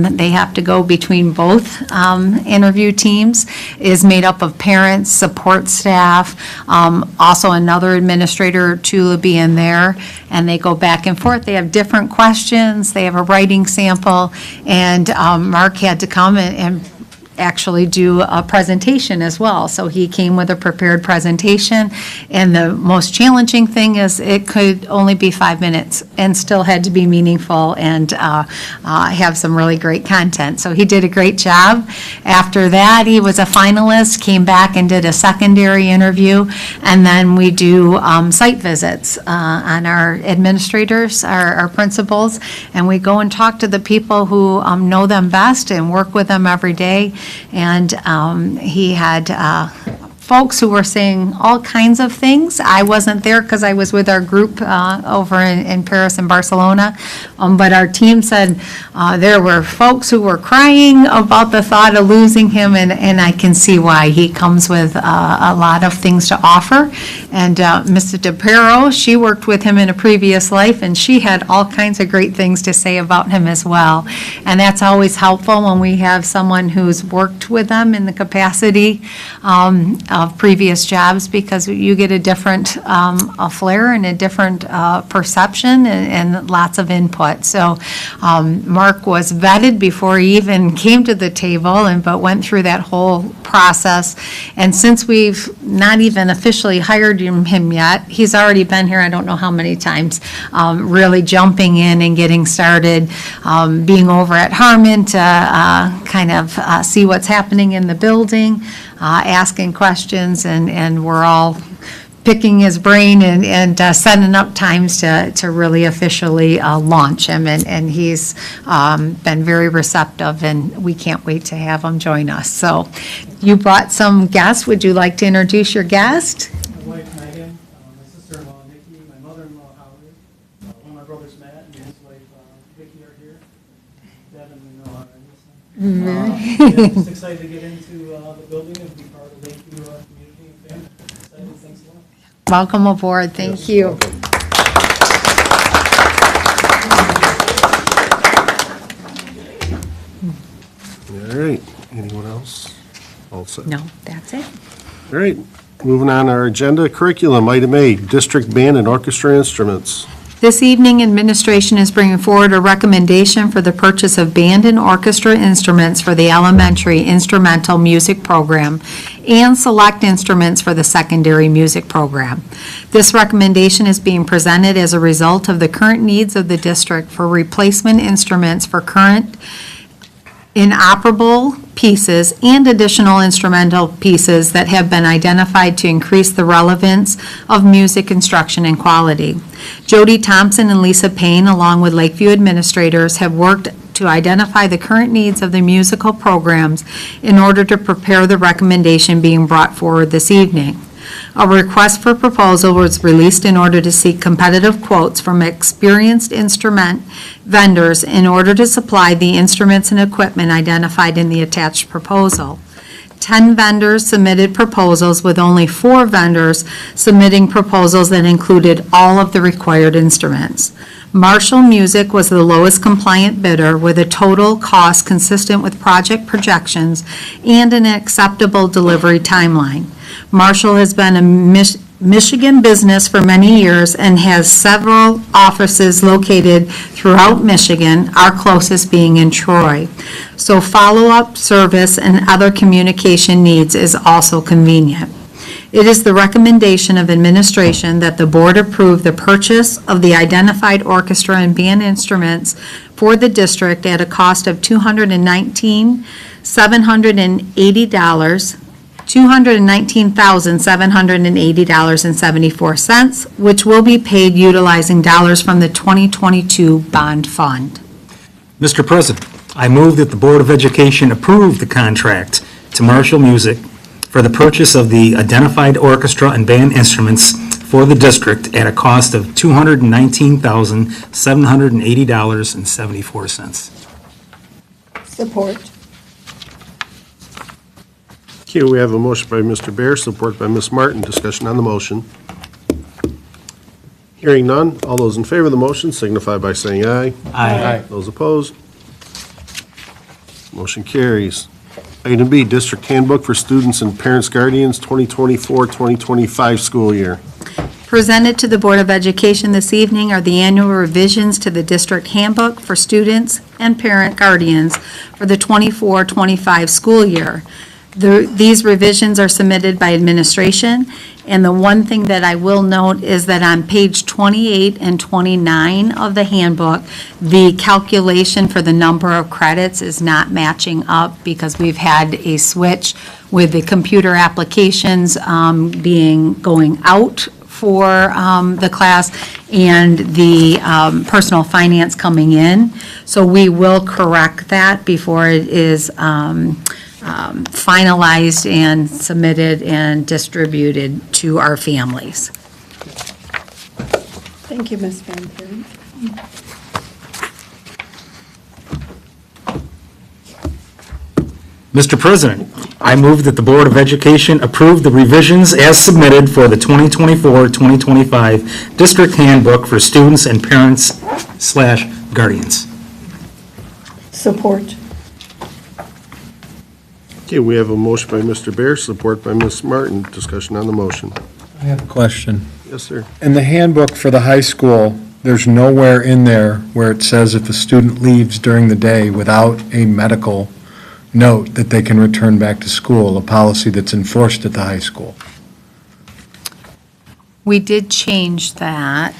They have to go between both interview teams, is made up of parents, support staff, also another administrator or two will be in there, and they go back and forth. They have different questions, they have a writing sample, and Mark had to come and actually do a presentation as well. So he came with a prepared presentation, and the most challenging thing is it could only be 5 minutes and still had to be meaningful and have some really great content. So he did a great job. After that, he was a finalist, came back and did a secondary interview, and then we do site visits on our administrators, our principals, and we go and talk to the people who know them best and work with them every day. And he had folks who were saying all kinds of things. I wasn't there because I was with our group over in Paris and Barcelona, but our team said there were folks who were crying about the thought of losing him, and I can see why. He comes with a lot of things to offer. And Mrs. DePero, she worked with him in a previous life, and she had all kinds of great things to say about him as well. And that's always helpful when we have someone who's worked with them in the capacity of previous jobs, because you get a different a flair and a different perception and lots of input. So Mark was vetted before he even came to the table, but went through that whole process. And since we've not even officially hired him yet, he's already been here I don't know how many times, really jumping in and getting started, being over at Harmon to kind of see what's happening in the building, asking questions, and we're all picking his brain and setting up times to really officially launch him. And he's been very receptive, and we can't wait to have him join us. So you brought some guests. Would you like to introduce your guest? My wife Megan, my sister-in-law Nikki, my mother-in-law Howard, one of my brothers Matt and his wife Vicki are here. Devin, we know already. Yeah, I'm just excited to get into the building and be part of the Lakeview community and family. Excited, thanks a lot. Welcome aboard. Thank you. All right, anyone else? All set? No, that's it. All right, moving on our agenda, curriculum, item A, district band and orchestra instruments. This evening, administration is bringing forward a recommendation for the purchase of band and orchestra instruments for the elementary instrumental music program and select instruments for the secondary music program. This recommendation is being presented as a result of the current needs of the district for replacement instruments for current inoperable pieces and additional instrumental pieces that have been identified to increase the relevance of music instruction and quality. Jody Thompson and Lisa Payne, along with Lakeview administrators, have worked to identify the current needs of the musical programs in order to prepare the recommendation being brought forward this evening. A request for proposal was released in order to seek competitive quotes from experienced instrument vendors in order to supply the instruments and equipment identified in the attached proposal. 10 vendors submitted proposals, with only 4 vendors submitting proposals that included all of the required instruments. Marshall Music was the lowest compliant bidder, with a total cost consistent with project projections and an acceptable delivery timeline. Marshall has been a Michigan business for many years and has several offices located throughout Michigan, our closest being in Troy. So follow-up service and other communication needs is also convenient. It is the recommendation of administration that the board approve the purchase of the identified orchestra and band instruments for the district at a cost of $219,780, $219,780.74, which will be paid utilizing dollars from the 2022 bond fund. Mr. President, I move that the Board of Education approve the contract to Marshall Music for the purchase of the identified orchestra and band instruments for the district at a cost of $219,780.74. Support. Okay, we have a motion by Mr. Bear, support by Ms. Martin. Discussion on the motion. Hearing none, all those in favor of the motion signify by saying aye. Aye. Those opposed? Motion carries. Item B, District Handbook for Students and Parents Guardians, 2024-2025 school year. Presented to the Board of Education this evening are the annual revisions to the district handbook for students and parent guardians for the 24-25 school year. These revisions are submitted by administration, and the one thing that I will note is that on page 28 and 29 of the handbook, the calculation for the number of credits is not matching up because we've had a switch with the computer applications going out for the class and the personal finance coming in. So we will correct that before it is finalized and submitted and distributed to our families. Thank you, Ms. Van Kuren. Mr. President, I move that the Board of Education approve the revisions as submitted for the 2024-2025 District Handbook for Students and Parents/Guardians. Support. Okay, we have a motion by Mr. Bear, support by Ms. Martin. Discussion on the motion. I have a question. Yes, sir. In the handbook for the high school, there's nowhere in there where it says if a student leaves during the day without a medical note that they can return back to school, a policy that's enforced at the high school. We did change that.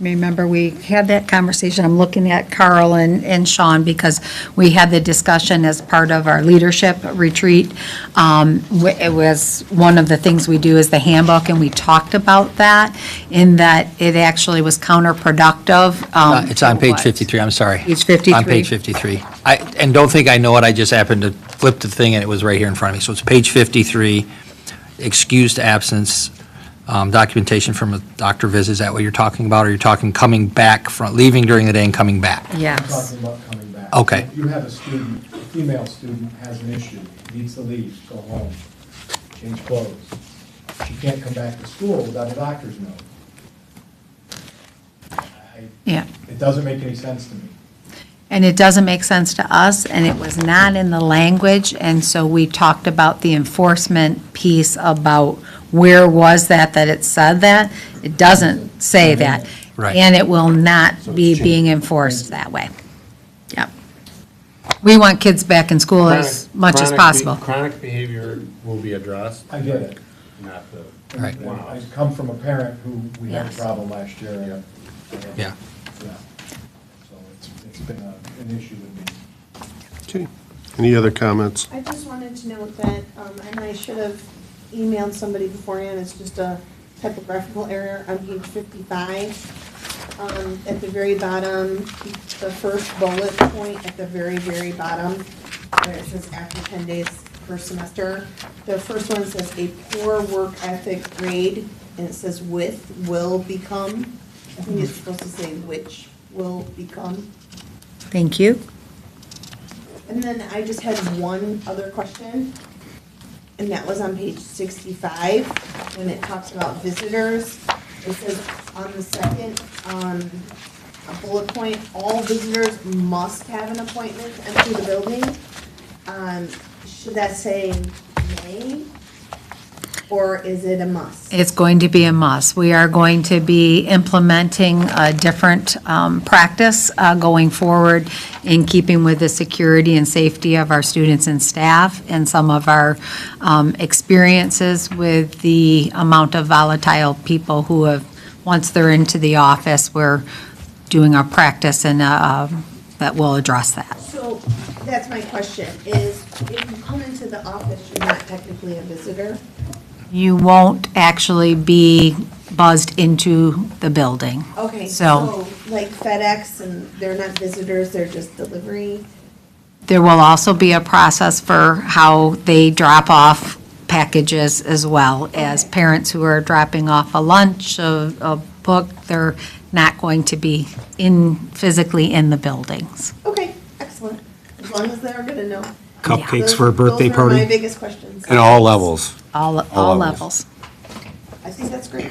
Remember, we had that conversation. I'm looking at Carl and Sean because we had the discussion as part of our leadership retreat. It was one of the things we do is the handbook, and we talked about that, in that it actually was counterproductive. It's on page 53, I'm sorry. Page 53. On page 53. And don't think I know it, I just happened to flip the thing and it was right here in front of me. So it's page 53, excused absence, documentation from a doctor visit. Is that what you're talking about? Or you're talking coming back from, leaving during the day and coming back? Yes. Talking about coming back. Okay. If you have a student, a female student has an issue, needs to leave, go home, change clothes. She can't come back to school without a doctor's note. Yeah. It doesn't make any sense to me. And it doesn't make sense to us, and it was not in the language, and so we talked about the enforcement piece about where was that it said that. It doesn't say that. Right. And it will not be being enforced that way. Yep. We want kids back in school as much as possible. Chronic behavior will be addressed, I get it. not the. Right. And I come from a parent who, we had a Yes. problem last year. and, Yeah. Yeah. So it's been an issue with me. Okay. Any other comments? I just wanted to note that, and I should have emailed somebody beforehand, it's just a typographical error on page 55. At the very bottom, the first bullet point at the very, very bottom, where it says after 10 days per semester, the first one says a poor work ethic grade, and it says with will become. I think it's supposed to say which will become. Thank you. And then I just had one other question, and that was on page 65, when it talks about visitors. It says on the second, a bullet point, all visitors must have an appointment to enter the building. Should that say may, or is it a must? It's going to be a must. We are going to be implementing a different practice going forward in keeping with the security and safety of our students and staff, and some of our experiences with the amount of volatile people who have, once they're into the office, we're doing our practice, and that will address that. So that's my question, is if you come into the office, you're not technically a visitor? You won't actually be buzzed into the building. Okay, So so like FedEx, and they're not visitors, they're just delivery? there will also be a process for how they drop off packages as well, as parents who are dropping off a lunch, a book, they're not going to be physically in the buildings. Okay, excellent. As long as they're gonna know. Cupcakes for a birthday Those are my party? biggest questions. At all levels. All levels. levels. I think that's great.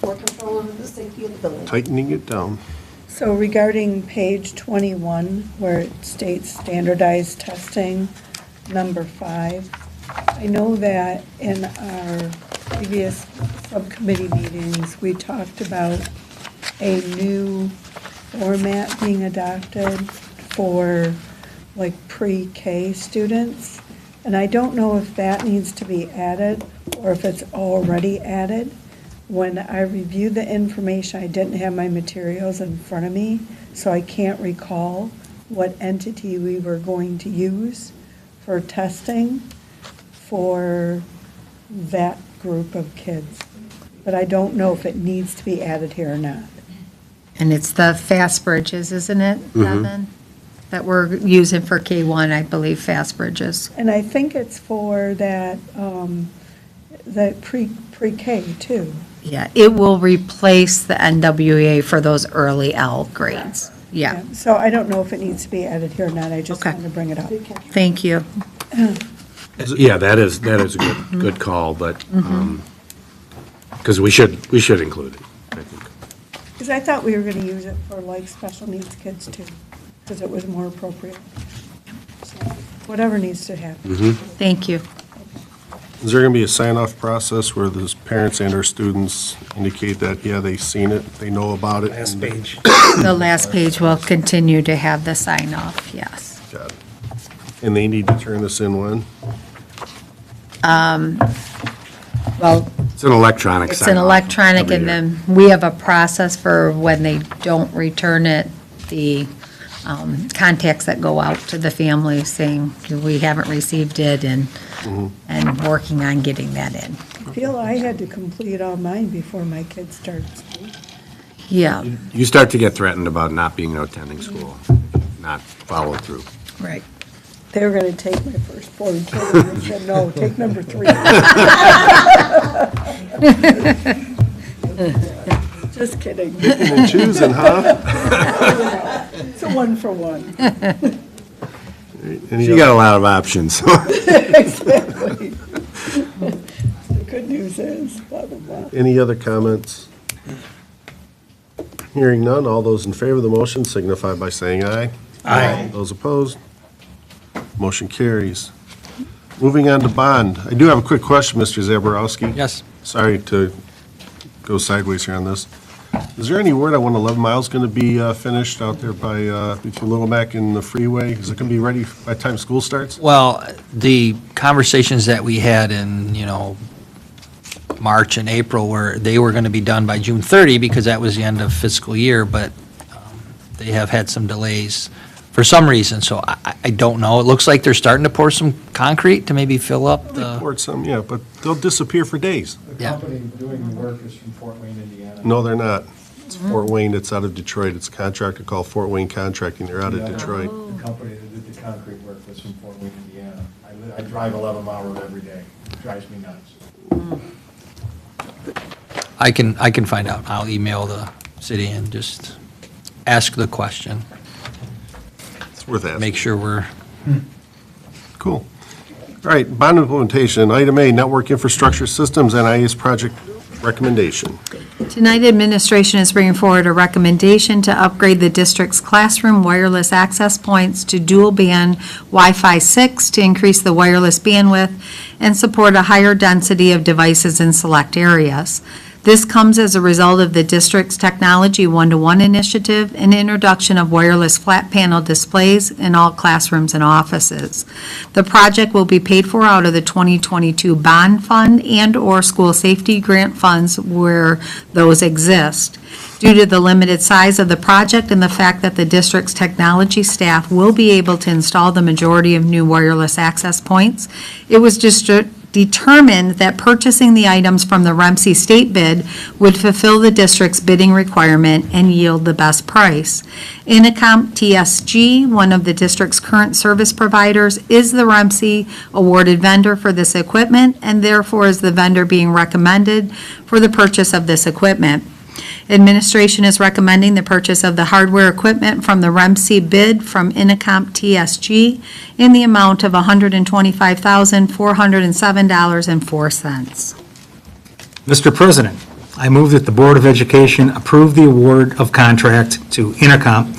more control over the safety of the building. Tightening it down. So regarding page 21, where it states standardized testing, number 5, I know that in our previous subcommittee meetings, we talked about a new format being adopted for like pre-K students. And I don't know if that needs to be added or if it's already added. When I reviewed the information, I didn't have my materials in front of me, so I can't recall what entity we were going to use for testing for that group of kids. But I don't know if it needs to be added here or not. And it's the fast bridges, isn't it, Devin? That we're using for K1, I believe, fast bridges. And I think it's for that, that pre-K too. Yeah, it will replace the NWEA for those early L grades. Yeah, So I don't know if it needs to be added here or not, I just Okay. wanted to bring it up. thank you. Yeah, that is a good call, but, because we should include it, I think. Because I thought we were going to use it for like special needs kids too, because it was more appropriate. So whatever needs to happen. Thank you. Is there going to be a sign-off process where the parents and our students indicate that, yeah, they've seen it, they know about it? Last page. The last page will continue to have the sign off, yes. Got it. And they need to turn this in when? Well, It's an electronic it's sign an off electronic, every and year. then we have a process for when they don't return it, the contacts that go out to the family saying, we haven't received it, and working on getting that in. I feel I had to complete all mine before my kids started school. Yeah, You start to get threatened about not being attending school, not follow through. right. They were going to take my firstborn kid, and I said, no, take number 3. Just kidding. Picking and choosing, huh? It's a 1 for 1. Any You got a lot of options. Exactly. The good news is, blah, blah, blah. Any other comments? Hearing none, all those in favor of the motion signify by saying aye. Aye. Those opposed? Motion carries. Moving on to bond. I do have a quick question, Mr. Zaborowski. Yes. Sorry to go sideways here on this. Is there any word on when 11 Mile is going to be finished out there by, between Little Mac and the freeway? Is it going to be ready by the time school starts? Well, the conversations that we had in, March and April they were going to be done by June 30 because that was the end of fiscal year, but they have had some delays for some reason, so I don't know. It looks like they're starting to pour some concrete to maybe fill up They the, poured some, yeah, but they'll disappear for days. The Yeah. company doing the work is from Fort Wayne, Indiana. No, they're not. It's Fort Wayne, it's out of Detroit. It's a contractor called Fort Wayne Contracting. They're out of The Detroit. The company that did the concrete work was from Fort Wayne, Indiana. I drive 11 Mile Road every day. It drives me nuts. I can find out. I'll email the city and just ask the question, It's worth asking. make sure we're, Cool. All right, bond implementation. Item A, Network Infrastructure Systems, NIS project recommendation. Tonight, administration is bringing forward a recommendation to upgrade the district's classroom wireless access points to dual-band Wi-Fi 6 to increase the wireless bandwidth and support a higher density of devices in select areas. This comes as a result of the district's Technology 1-to-1 initiative and introduction of wireless flat panel displays in all classrooms and offices. The project will be paid for out of the 2022 bond fund and/or school safety grant funds where those exist. Due to the limited size of the project and the fact that the district's technology staff will be able to install the majority of new wireless access points, it was determined that purchasing the items from the REMC state bid would fulfill the district's bidding requirement and yield the best price. Intercom TSG, one of the district's current service providers, is the REMC awarded vendor for this equipment and therefore is the vendor being recommended for the purchase of this equipment. Administration is recommending the purchase of the hardware equipment from the REMC bid from Intercom TSG in the amount of $125,407.04. Mr. President, I move that the Board of Education approve the award of contract to Intercom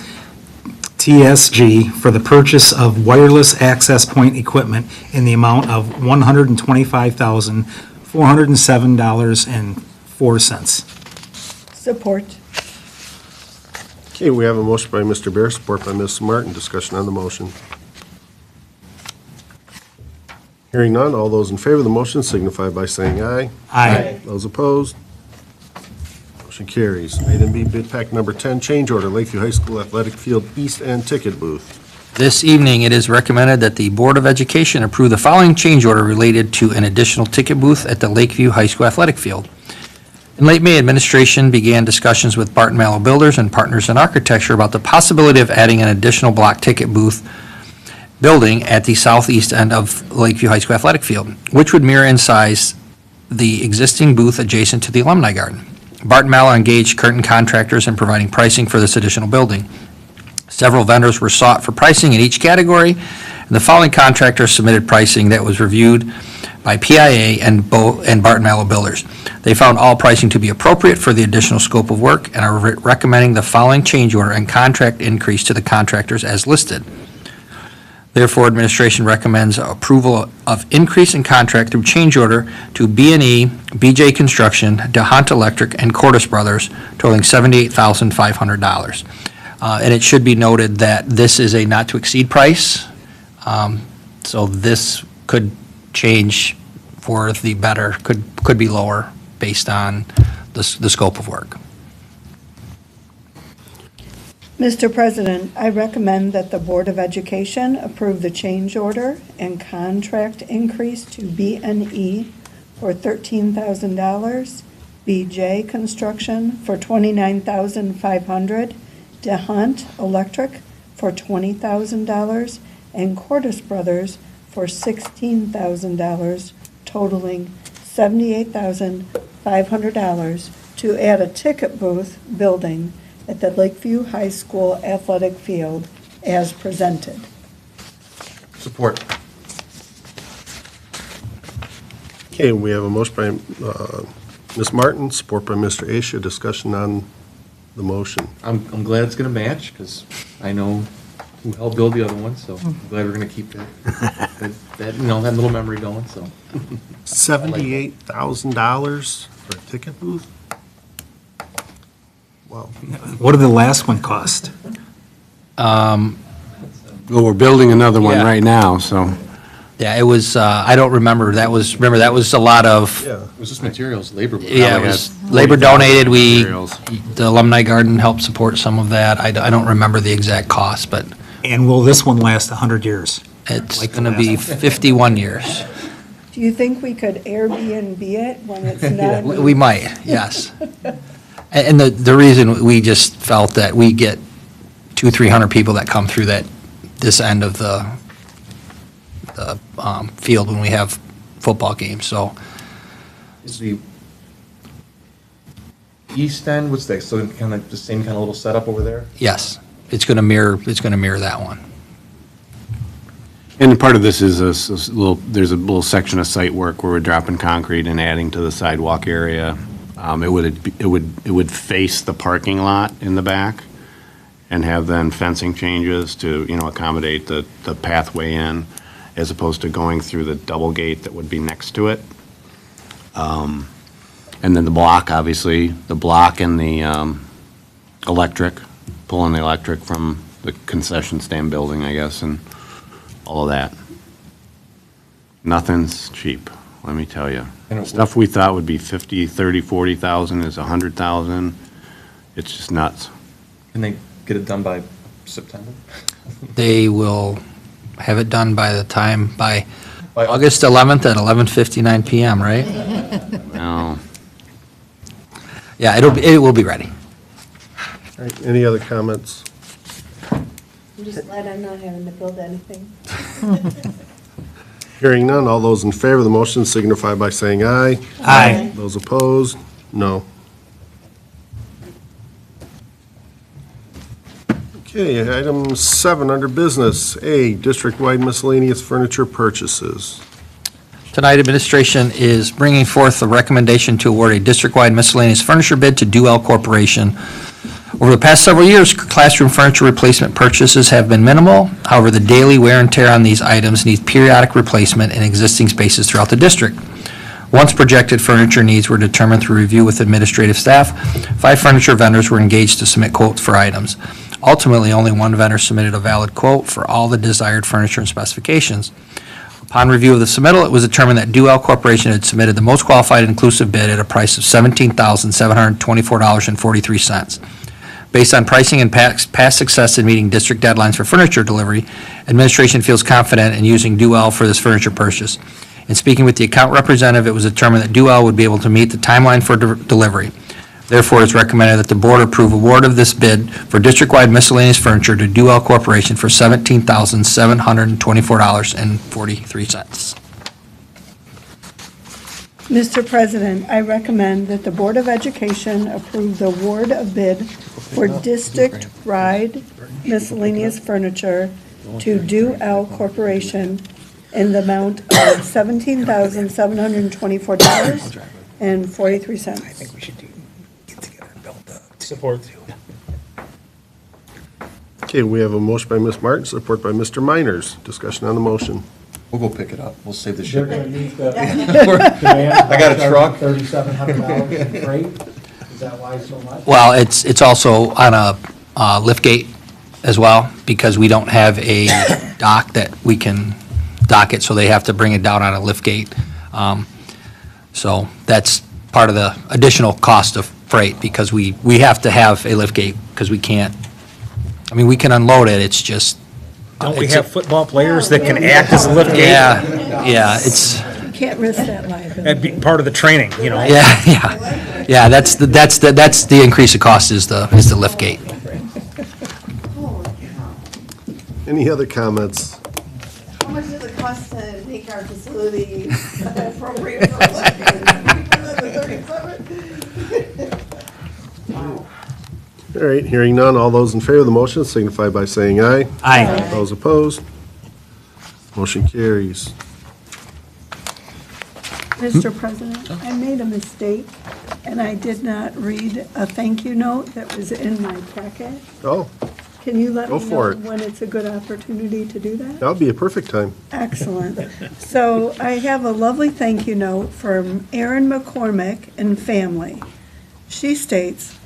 TSG for the purchase of wireless access point equipment in the amount of $125,407.04. Support. Okay, we have a motion by Mr. Bear, support by Ms. Martin. Discussion on the motion. Hearing none, all those in favor of the motion signify by saying aye. Aye. Those opposed? Motion carries. Item B, bid pack number 10, change order, Lakeview High School Athletic Field East End Ticket Booth. This evening, it is recommended that the Board of Education approve the following change order related to an additional ticket booth at the Lakeview High School Athletic Field. In late May, administration began discussions with Barton Mallow Builders and Partners in Architecture about the possibility of adding an additional block ticket booth building at the southeast end of Lakeview High School Athletic Field, which would mirror in size the existing booth adjacent to the Alumni Garden. Barton Mallow engaged current contractors in providing pricing for this additional building. Several vendors were sought for pricing in each category, and the following contractors submitted pricing that was reviewed by PIA and Barton Mallow Builders. They found all pricing to be appropriate for the additional scope of work and are recommending the following change order and contract increase to the contractors as listed. Therefore, administration recommends approval of increase in contract through change order to B&E, BJ Construction, DeHunt Electric, and Cordis Brothers, totaling $78,500. And it should be noted that this is a not-to-exceed price, so this could change for the better, could be lower based on the scope of work. Mr. President, I recommend that the Board of Education approve the change order and contract increase to B&E for $13,000, BJ Construction for $29,500, DeHunt Electric for $20,000, and Cordis Brothers for $16,000, totaling $78,500 to add a ticket booth building at the Lakeview High School Athletic Field as presented. Support. Okay, we have a motion by Ms. Martin, support by Mr. Asha. Discussion on the motion. I'm glad it's gonna match, because I know who helped build the other one, so I'm glad we're gonna keep that, that little memory going, so. $78,000 for a ticket booth? Wow. What did the last one cost? Well, we're building another one Yeah. right now, so. Yeah, it was, I don't remember, that was a lot of, Yeah. It was just materials, labor. yeah, it we was had labor 40,000 donated, materials. the Alumni Garden helped support some of that. I don't remember the exact cost, but And will this one last 100 years? it's Like the going to be last one. 51 years. Do you think we could Airbnb it when it's not? We might, yes. And the reason, we just felt that we get 200-300 people that come through this end of the field when we have football games, so. Is the east end, what's that, so kind of the same kind of little setup over there? Yes, it's going to mirror that one. And part of this is there's a little section of site work where we're dropping concrete and adding to the sidewalk area. It would face the parking lot in the back and have then fencing changes to, accommodate the pathway in, as opposed to going through the double gate that would be next to it. And then the block, obviously, the block and the electric, pulling the electric from the concession stand building, I guess, and all of that. Nothing's cheap, let me tell you. Stuff we thought would be 50, 30, 40,000 is 100,000. It's just nuts. Can they get it done by September? They will have it done by August 11th at 11:59 PM, right? No. Yeah, it will be ready. All right, any other comments? I'm just glad I'm not having to build anything. Hearing none, all those in favor of the motion signify by saying aye. Aye. Those opposed, no. Okay, item 7 under business, A, district-wide miscellaneous furniture purchases. Tonight, administration is bringing forth the recommendation to award a district-wide miscellaneous furniture bid to Duell Corporation. Over the past several years, classroom furniture replacement purchases have been minimal. However, the daily wear and tear on these items needs periodic replacement in existing spaces throughout the district. Once projected furniture needs were determined through review with administrative staff, 5 furniture vendors were engaged to submit quotes for items. Ultimately, only one vendor submitted a valid quote for all the desired furniture and specifications. Upon review of the submittal, it was determined that Duell Corporation had submitted the most qualified inclusive bid at a price of $17,724.43. Based on pricing and past success in meeting district deadlines for furniture delivery, administration feels confident in using Duell for this furniture purchase. In speaking with the account representative, it was determined that Duell would be able to meet the timeline for delivery. Therefore, it's recommended that the board approve award of this bid for district-wide miscellaneous furniture to Duell Corporation for $17,724.43. Mr. President, I recommend that the Board of Education approve the award of bid for district-wide miscellaneous furniture to Duell Corporation in the amount of $17,724.43. Support. Okay, we have a motion by Ms. Martin, support by Mr. Miners. Discussion on the motion. We'll go pick it up. We'll save the They're shipping. gonna meet the demand. I got a truck. $3,700 in freight. Is that why so much? Well, it's also on a lift gate as well, because we don't have a dock that we can dock it, so they have to bring it down on a lift gate. So that's part of the additional cost of freight, because we have to have a lift gate, because we can't, I mean, we can unload it, it's just. Don't we it's have football players that can act as a lift gate? Yeah, it's, You can't risk that liability. That'd be part of the training, you know? yeah, that's the increase of cost is the lift gate. Any other comments? How much does it cost to make our facility appropriate for elections? All right, hearing none, all those in favor of the motion signify by saying aye. Aye. Those opposed? Motion carries. Mr. President, I made a mistake, and I did not read a thank you note that was in my packet. Oh, Can you let Go me for know it. when it's a good opportunity to do that? that would be a perfect time. Excellent. So I have a lovely thank you note from Erin McCormick and family. She states,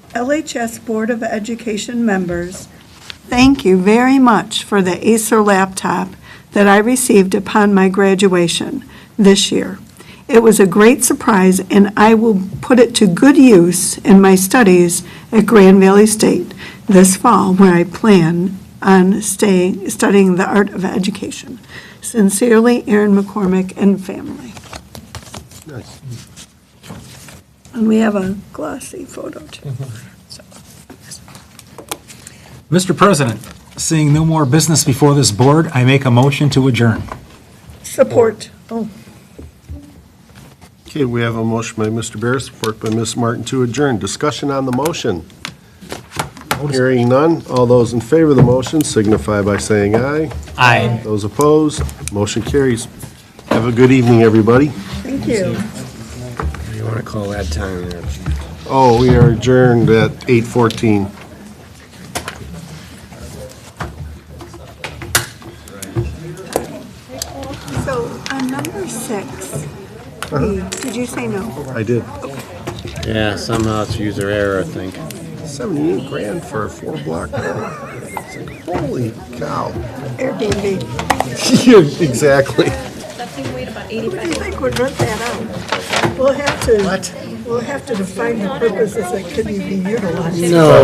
LHS Board of Education members, thank you very much for the Acer laptop that I received upon my graduation this year. It was a great surprise, and I will put it to good use in my studies at Grand Valley State this fall, where I plan on studying the art of education. Sincerely, Erin McCormick and family. Nice. And we have a glossy photo, too. Mr. President, seeing no more business before this board, I make a motion to adjourn. Support. Oh, Okay, we have a motion by Mr. Bear, support by Ms. Martin to adjourn. Discussion on the motion. Hearing none, all those in favor of the motion signify by saying aye. Aye. Those opposed, motion carries. Have a good evening, everybody. thank you. You want to call that time there? Oh, we are adjourned at 8:14. So on number 6, did you say no? I did. Yeah, somehow it's user error, I think. 78 grand for a 4-block. Holy cow. Airbnb. Exactly. Who do you think would rent that out? We'll have to define the purposes that could be utilized. No.